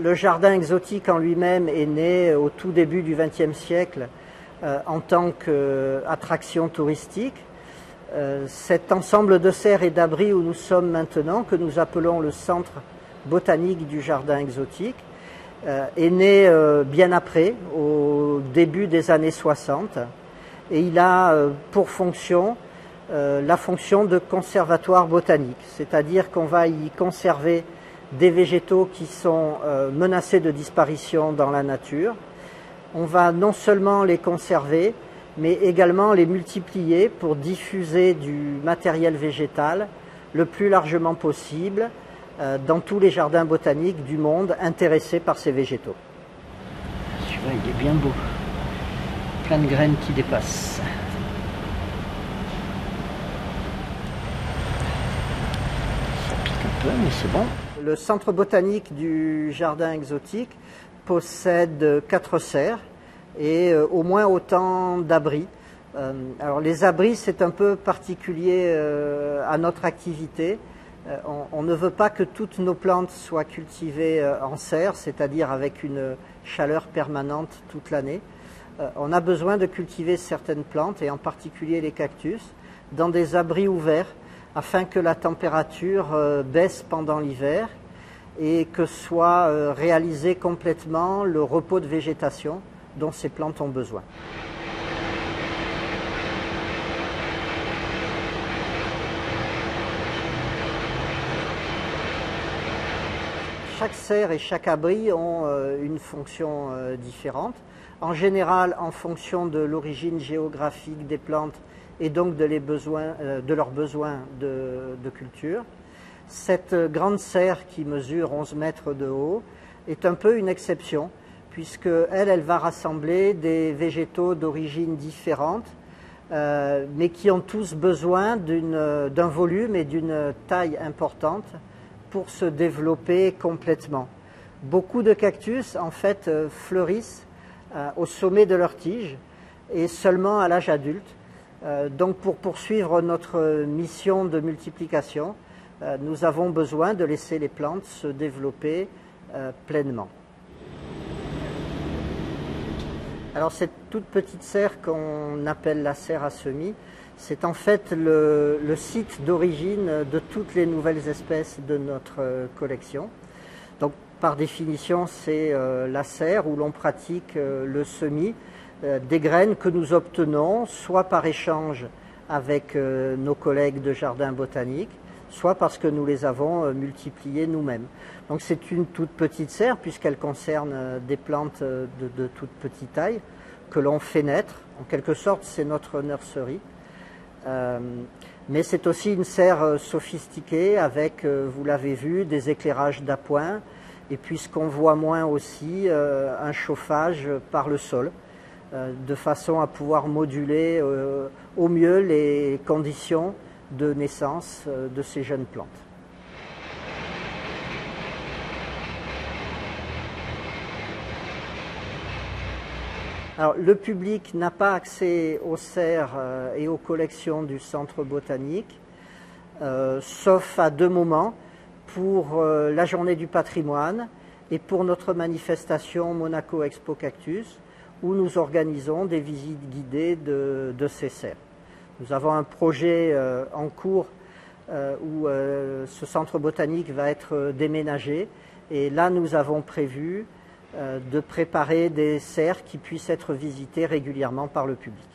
le jardin exotique en lui-même est né au tout début du XXe siècle en tant qu'attraction touristique. Cet ensemble de serres et d'abris où nous sommes maintenant, que nous appelons le centre botanique du jardin exotique, est né bien après, au début des années 60, et il a pour fonction la fonction de conservatoire botanique, c'est-à-dire qu'on va y conserver des végétaux qui sont menacés de disparition dans la nature. On va non seulement les conserver, mais également les multiplier pour diffuser du matériel végétal le plus largement possible dans tous les jardins botaniques du monde intéressés par ces végétaux. Celui-là, il est bien beau. Plein de graines qui dépassent. Ça pique un peu, mais c'est bon. Le centre botanique du jardin exotique possède 4 serres et au moins autant d'abris. Alors les abris, c'est un peu particulier à notre activité. On ne veut pas que toutes nos plantes soient cultivées en serre, c'est-à-dire avec une chaleur permanente toute l'année. On a besoin de cultiver certaines plantes, et en particulier les cactus, dans des abris ouverts, afin que la température baisse pendant l'hiver et que soit réalisé complètement le repos de végétation dont ces plantes ont besoin. Chaque serre et chaque abri ont une fonction différente. En général, en fonction de l'origine géographique des plantes et donc de leurs besoins de culture. Cette grande serre qui mesure 11 mètres de haut est un peu une exception, puisque elle va rassembler des végétaux d'origine différente, mais qui ont tous besoin d'un volume et d'une taille importante pour se développer complètement. Beaucoup de cactus, en fait, fleurissent au sommet de leur tige et seulement à l'âge adulte. Donc pour poursuivre notre mission de multiplication, nous avons besoin de laisser les plantes se développer pleinement. Alors cette toute petite serre qu'on appelle la serre à semis, c'est en fait le site d'origine de toutes les nouvelles espèces de notre collection. Donc par définition, c'est la serre où l'on pratique le semis des graines que nous obtenons, soit par échange avec nos collègues de jardin botanique, soit parce que nous les avons multipliées nous-mêmes. Donc c'est une toute petite serre puisqu'elle concerne des plantes de toute petite taille que l'on fait naître. En quelque sorte, c'est notre nurserie. Mais c'est aussi une serre sophistiquée avec, vous l'avez vu, des éclairages d'appoint et puisqu'on voit moins aussi, un chauffage par le sol de façon à pouvoir moduler au mieux les conditions de naissance de ces jeunes plantes. Alors, le public n'a pas accès aux serres et aux collections du centre botanique, sauf à 2 moments, pour la journée du patrimoine et pour notre manifestation Monaco Expo Cactus, où nous organisons des visites guidées de ces serres. Nous avons un projet en cours où ce centre botanique va être déménagé et là nous avons prévu de préparer des serres qui puissent être visitées régulièrement par le public.